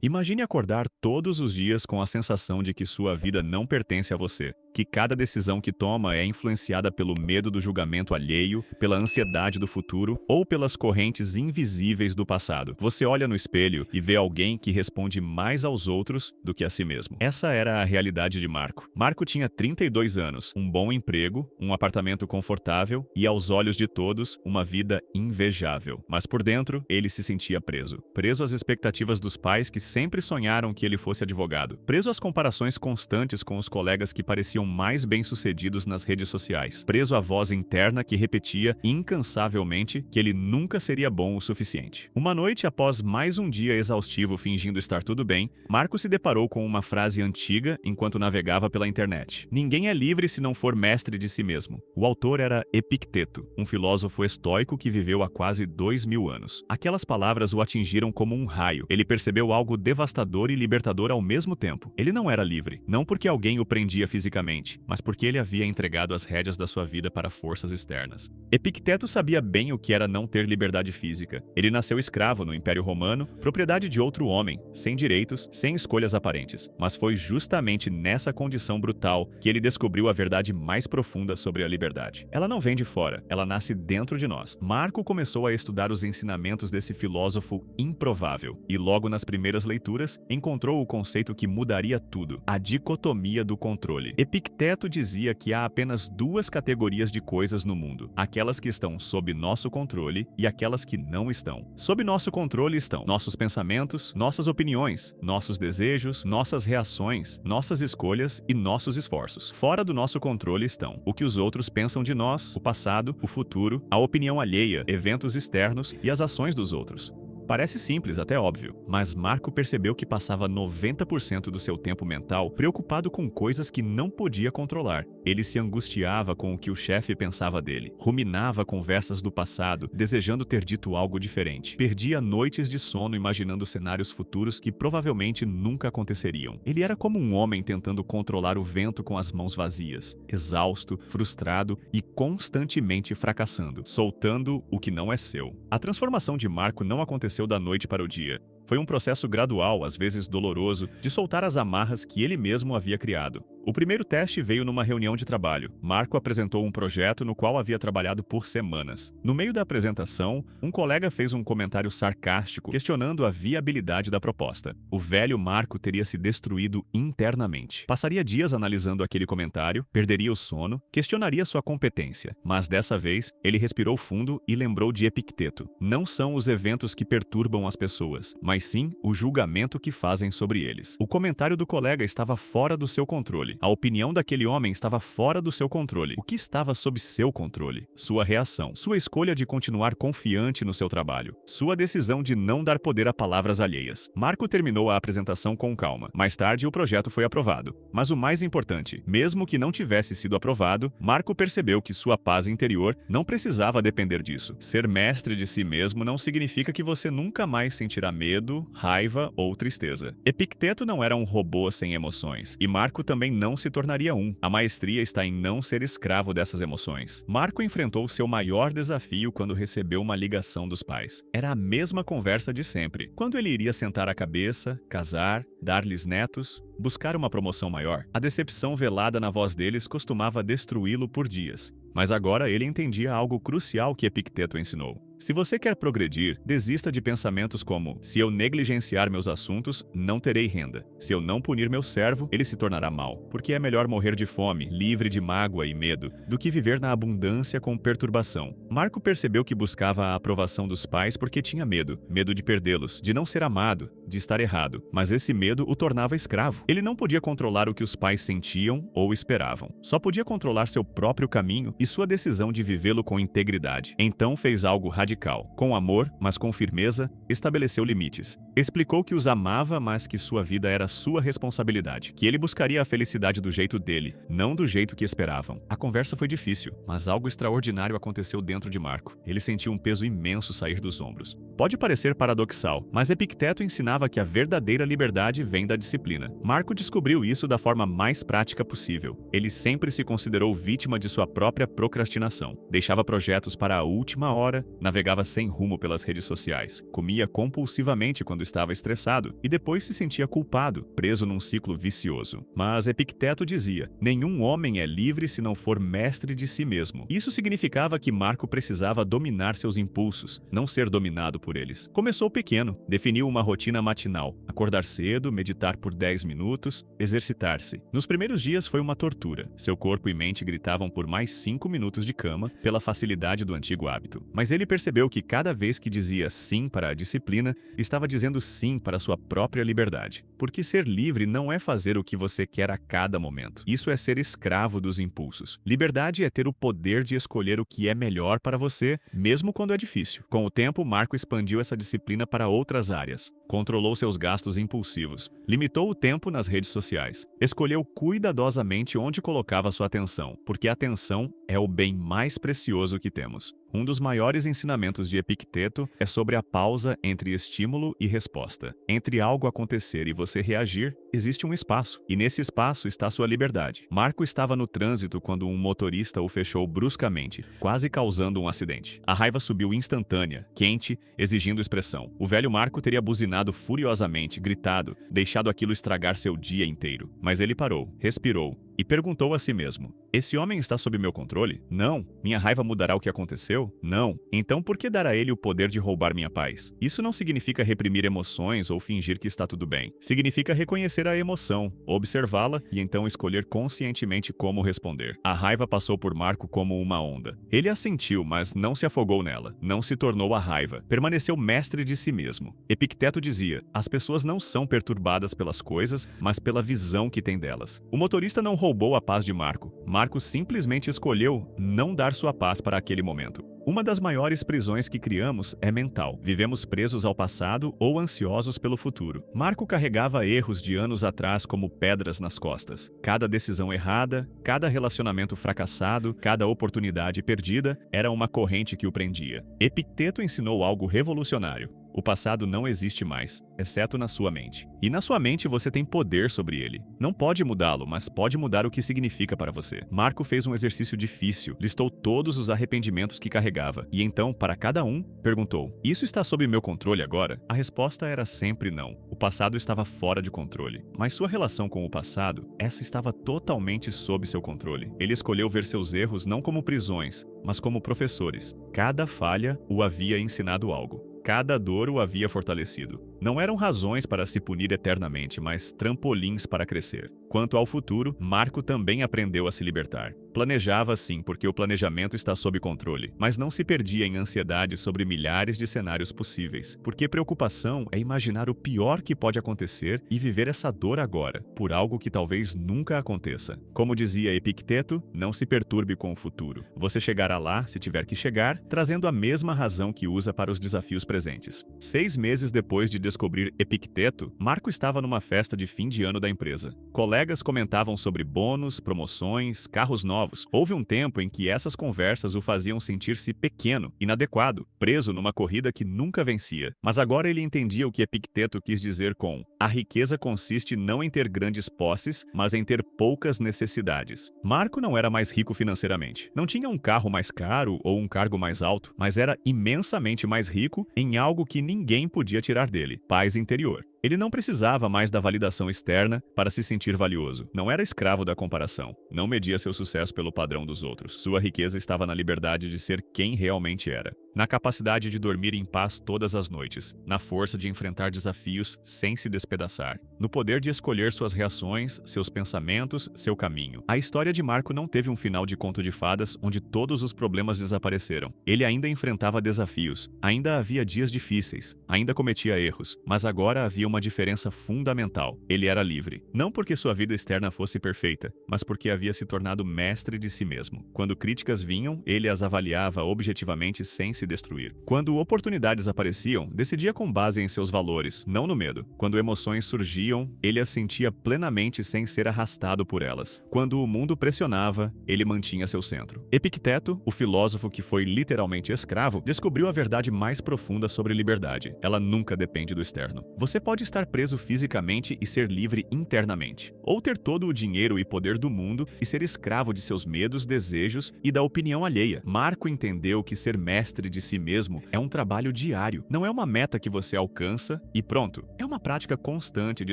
Imagine acordar todos os dias com a sensação de que sua vida não pertence a você, que cada decisão que toma é influenciada pelo medo do julgamento alheio, pela ansiedade do futuro ou pelas correntes invisíveis do passado. Você olha no espelho e vê alguém que responde mais aos outros do que a si mesmo. Essa era a realidade de Marco. Marco tinha 32 anos, um bom emprego, um apartamento confortável e, aos olhos de todos, uma vida invejável. Mas por dentro, ele se sentia preso. Preso às expectativas dos pais que sempre sonharam que ele fosse advogado. Preso às comparações constantes com os colegas que pareciam mais bem-sucedidos nas redes sociais. Preso à voz interna que repetia incansavelmente que ele nunca seria bom o suficiente. Uma noite após mais um dia exaustivo fingindo estar tudo bem, Marco se deparou com uma frase antiga enquanto navegava pela internet. Ninguém é livre se não for mestre de si mesmo. O autor era Epicteto, um filósofo estoico que viveu há quase 2000 anos. Aquelas palavras o atingiram como um raio. Ele percebeu algo devastador e libertador ao mesmo tempo. Ele não era livre, não porque alguém o prendia fisicamente, mas porque ele havia entregado as rédeas da sua vida para forças externas. Epicteto sabia bem o que era não ter liberdade física. Ele nasceu escravo no Império Romano, propriedade de outro homem, sem direitos, sem escolhas aparentes. Mas foi justamente nessa condição brutal que ele descobriu a verdade mais profunda sobre a liberdade. Ela não vem de fora, ela nasce dentro de nós. Marco começou a estudar os ensinamentos desse filósofo improvável e logo nas primeiras leituras encontrou o conceito que mudaria tudo: a dicotomia do controle. Epicteto dizia que há apenas duas categorias de coisas no mundo: aquelas que estão sob nosso controle e aquelas que não estão. Sob nosso controle estão nossos pensamentos, nossas opiniões, nossos desejos, nossas reações, nossas escolhas e nossos esforços. Fora do nosso controle estão o que os outros pensam de nós, o passado, o futuro, a opinião alheia, eventos externos e as ações dos outros. Parece simples, até óbvio, mas Marco percebeu que passava 90% do seu tempo mental preocupado com coisas que não podia controlar. Ele se angustiava com o que o chefe pensava dele, ruminava conversas do passado, desejando ter dito algo diferente. Perdia noites de sono imaginando cenários futuros que provavelmente nunca aconteceriam. Ele era como um homem tentando controlar o vento com as mãos vazias, exausto, frustrado e constantemente fracassando, soltando o que não é seu. A transformação de Marco não aconteceu da noite para o dia. Foi um processo gradual, às vezes doloroso, de soltar as amarras que ele mesmo havia criado. O primeiro teste veio numa reunião de trabalho. Marco apresentou um projeto no qual havia trabalhado por semanas. No meio da apresentação, um colega fez um comentário sarcástico, questionando a viabilidade da proposta. O velho Marco teria se destruído internamente. Passaria dias analisando aquele comentário, perderia o sono, questionaria sua competência. Mas dessa vez, ele respirou fundo e lembrou de Epicteto. Não são os eventos que perturbam as pessoas, mas sim o julgamento que fazem sobre eles. O comentário do colega estava fora do seu controle. A opinião daquele homem estava fora do seu controle. O que estava sob seu controle? Sua reação, sua escolha de continuar confiante no seu trabalho, sua decisão de não dar poder a palavras alheias. Marco terminou a apresentação com calma. Mais tarde, o projeto foi aprovado. Mas o mais importante, mesmo que não tivesse sido aprovado, Marco percebeu que sua paz interior não precisava depender disso. Ser mestre de si mesmo não significa que você nunca mais sentirá medo, raiva ou tristeza. Epicteto não era um robô sem emoções, e Marco também não se tornaria um. A maestria está em não ser escravo dessas emoções. Marco enfrentou seu maior desafio quando recebeu uma ligação dos pais. Era a mesma conversa de sempre. Quando ele iria sentar a cabeça, casar, dar-lhes netos, buscar uma promoção maior. A decepção velada na voz deles costumava destruí-lo por dias. Mas agora ele entendia algo crucial que Epicteto ensinou. Se você quer progredir, desista de pensamentos como: se eu negligenciar meus assuntos, não terei renda. Se eu não punir meu servo, ele se tornará mau. Porque é melhor morrer de fome, livre de mágoa e medo, do que viver na abundância com perturbação. Marco percebeu que buscava a aprovação dos pais porque tinha medo. Medo de perdê-los, de não ser amado, de estar errado. Mas esse medo o tornava escravo. Ele não podia controlar o que os pais sentiam ou esperavam. Só podia controlar seu próprio caminho e sua decisão de vivê-lo com integridade. Então fez algo radical. Com amor, mas com firmeza, estabeleceu limites. Explicou que os amava, mas que sua vida era sua responsabilidade. Que ele buscaria a felicidade do jeito dele, não do jeito que esperavam. A conversa foi difícil, mas algo extraordinário aconteceu dentro de Marco. Ele sentiu um peso imenso sair dos ombros. Pode parecer paradoxal, mas Epicteto ensinava que a verdadeira liberdade vem da disciplina. Marco descobriu isso da forma mais prática possível. Ele sempre se considerou vítima de sua própria procrastinação. Deixava projetos para a última hora, navegava navegava sem rumo pelas redes sociais, comia compulsivamente quando estava estressado e depois se sentia culpado, preso num ciclo vicioso. Mas Epicteto dizia: nenhum homem é livre se não for mestre de si mesmo. Isso significava que Marco precisava dominar seus impulsos, não ser dominado por eles. Começou pequeno, definiu uma rotina matinal: acordar cedo, meditar por 10 minutos, exercitar-se. Nos primeiros dias foi uma tortura. Seu corpo e mente gritavam por mais 5 minutos de cama pela facilidade do antigo hábito. Mas ele percebeu que cada vez que dizia sim para a disciplina, estava dizendo sim para sua própria liberdade. Porque ser livre não é fazer o que você quer a cada momento. Isso é ser escravo dos impulsos. Liberdade é ter o poder de escolher o que é melhor para você, mesmo quando é difícil. Com o tempo, Marco expandiu essa disciplina para outras áreas. Controlou seus gastos impulsivos, limitou o tempo nas redes sociais, escolheu cuidadosamente onde colocava sua atenção, porque a atenção é o bem mais precioso que temos. Um dos maiores ensinamentos de Epicteto é sobre a pausa entre estímulo e resposta. Entre algo acontecer e você reagir, existe um espaço, e nesse espaço está sua liberdade. Marco estava no trânsito quando um motorista o fechou bruscamente, quase causando um acidente. A raiva subiu instantânea, quente, exigindo expressão. O velho Marco teria buzinado furiosamente, gritado, deixado aquilo estragar seu dia inteiro. Mas ele parou, respirou e perguntou a si mesmo: esse homem está sob meu controle? Não. Minha raiva mudará o que aconteceu? Não. Então por que dar a ele o poder de roubar minha paz? Isso não significa reprimir emoções ou fingir que está tudo bem. Significa reconhecer a emoção, observá-la e então escolher conscientemente como responder. A raiva passou por Marco como uma onda. Ele a sentiu, mas não se afogou nela. Não se tornou a raiva. Permaneceu mestre de si mesmo. Epicteto dizia: as pessoas não são perturbadas pelas coisas, mas pela visão que têm delas. O motorista não roubou a paz de Marco. Marco simplesmente escolheu não dar sua paz para aquele momento. Uma das maiores prisões que criamos é mental. Vivemos presos ao passado ou ansiosos pelo futuro. Marco carregava erros de anos atrás como pedras nas costas. Cada decisão errada, cada relacionamento fracassado, cada oportunidade perdida era uma corrente que o prendia. Epicteto ensinou algo revolucionário: o passado não existe mais, exceto na sua mente. E na sua mente você tem poder sobre ele. Não pode mudá-lo, mas pode mudar o que significa para você. Marco fez um exercício difícil, listou todos os arrependimentos que carregava. E então, para cada um, perguntou: isso está sob meu controle agora? A resposta era sempre não. O passado estava fora de controle. Mas sua relação com o passado, essa estava totalmente sob seu controle. Ele escolheu ver seus erros não como prisões, mas como professores. Cada falha o havia ensinado algo. Cada dor o havia fortalecido. Não eram razões para se punir eternamente, mas trampolins para crescer. Quanto ao futuro, Marco também aprendeu a se libertar. Planejava sim, porque o planejamento está sob controle, mas não se perdia em ansiedade sobre milhares de cenários possíveis, porque preocupação é imaginar o pior que pode acontecer e viver essa dor agora, por algo que talvez nunca aconteça. Como dizia Epicteto, não se perturbe com o futuro. Você chegará lá, se tiver que chegar, trazendo a mesma razão que usa para os desafios presentes. 6 meses depois de descobrir Epicteto, Marco estava numa festa de fim de ano da empresa. Colegas comentavam sobre bônus, promoções, carros novos. Houve um tempo em que essas conversas o faziam sentir-se pequeno, inadequado, preso numa corrida que nunca vencia. Mas agora ele entendia o que Epicteto quis dizer com: a riqueza consiste não em ter grandes posses, mas em ter poucas necessidades. Marco não era mais rico financeiramente. Não tinha um carro mais caro ou um cargo mais alto, mas era imensamente mais rico em algo que ninguém podia tirar dele: paz interior. Ele não precisava mais da validação externa para se sentir valioso. Não era escravo da comparação. Não media seu sucesso pelo padrão dos outros. Sua riqueza estava na liberdade de ser quem realmente era. Na capacidade de dormir em paz todas as noites. Na força de enfrentar desafios sem se despedaçar. No poder de escolher suas reações, seus pensamentos, seu caminho. A história de Marco não teve um final de conto de fadas onde todos os problemas desapareceram. Ele ainda enfrentava desafios. Ainda havia dias difíceis. Ainda cometia erros. Mas agora havia uma diferença fundamental: ele era livre. Não porque sua vida externa fosse perfeita, mas porque havia se tornado mestre de si mesmo. Quando críticas vinham, ele as avaliava objetivamente sem se destruir. Quando oportunidades apareciam, decidia com base em seus valores, não no medo. Quando emoções surgiam, ele as sentia plenamente sem ser arrastado por elas. Quando o mundo pressionava, ele mantinha seu centro. Epicteto, o filósofo que foi literalmente escravo, descobriu a verdade mais profunda sobre liberdade: ela nunca depende do externo. Você pode pode estar preso fisicamente e ser livre internamente, ou ter todo o dinheiro e poder do mundo e ser escravo de seus medos, desejos e da opinião alheia. Marco entendeu que ser mestre de si mesmo é um trabalho diário, não é uma meta que você alcança e pronto. É uma prática constante de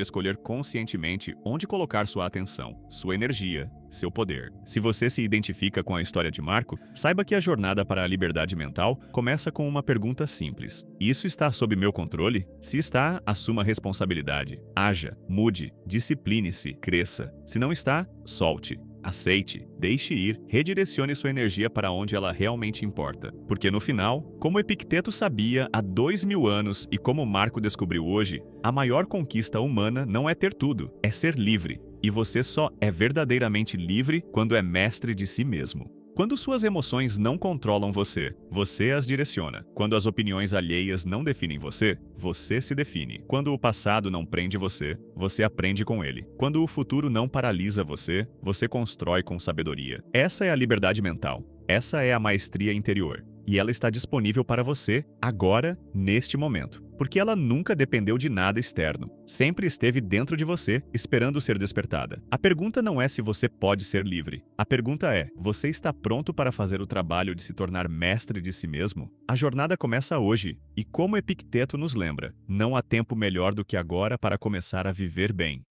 escolher conscientemente onde colocar sua atenção, sua energia, seu poder. Se você se identifica com a história de Marco, saiba que a jornada para a liberdade mental começa com uma pergunta simples: isso está sob meu controle? Se está, assuma responsabilidade. Haja, mude, discipline-se, cresça. Se não está, solte. Aceite, deixe ir, redirecione sua energia para onde ela realmente importa. Porque no final, como Epicteto sabia há 2000 anos e como Marco descobriu hoje, a maior conquista humana não é ter tudo, é ser livre. E você só é verdadeiramente livre quando é mestre de si mesmo. Quando suas emoções não controlam você, você as direciona. Quando as opiniões alheias não definem você, você se define. Quando o passado não prende você, você aprende com ele. Quando o futuro não paralisa você, você constrói com sabedoria. Essa é a liberdade mental. Essa é a maestria interior. E ela está disponível para você, agora, neste momento. Porque ela nunca dependeu de nada externo. Sempre esteve dentro de você, esperando ser despertada. A pergunta não é se você pode ser livre. A pergunta é: você está pronto para fazer o trabalho de se tornar mestre de si mesmo? A jornada começa hoje. E como Epicteto nos lembra, não há tempo melhor do que agora para começar a viver bem.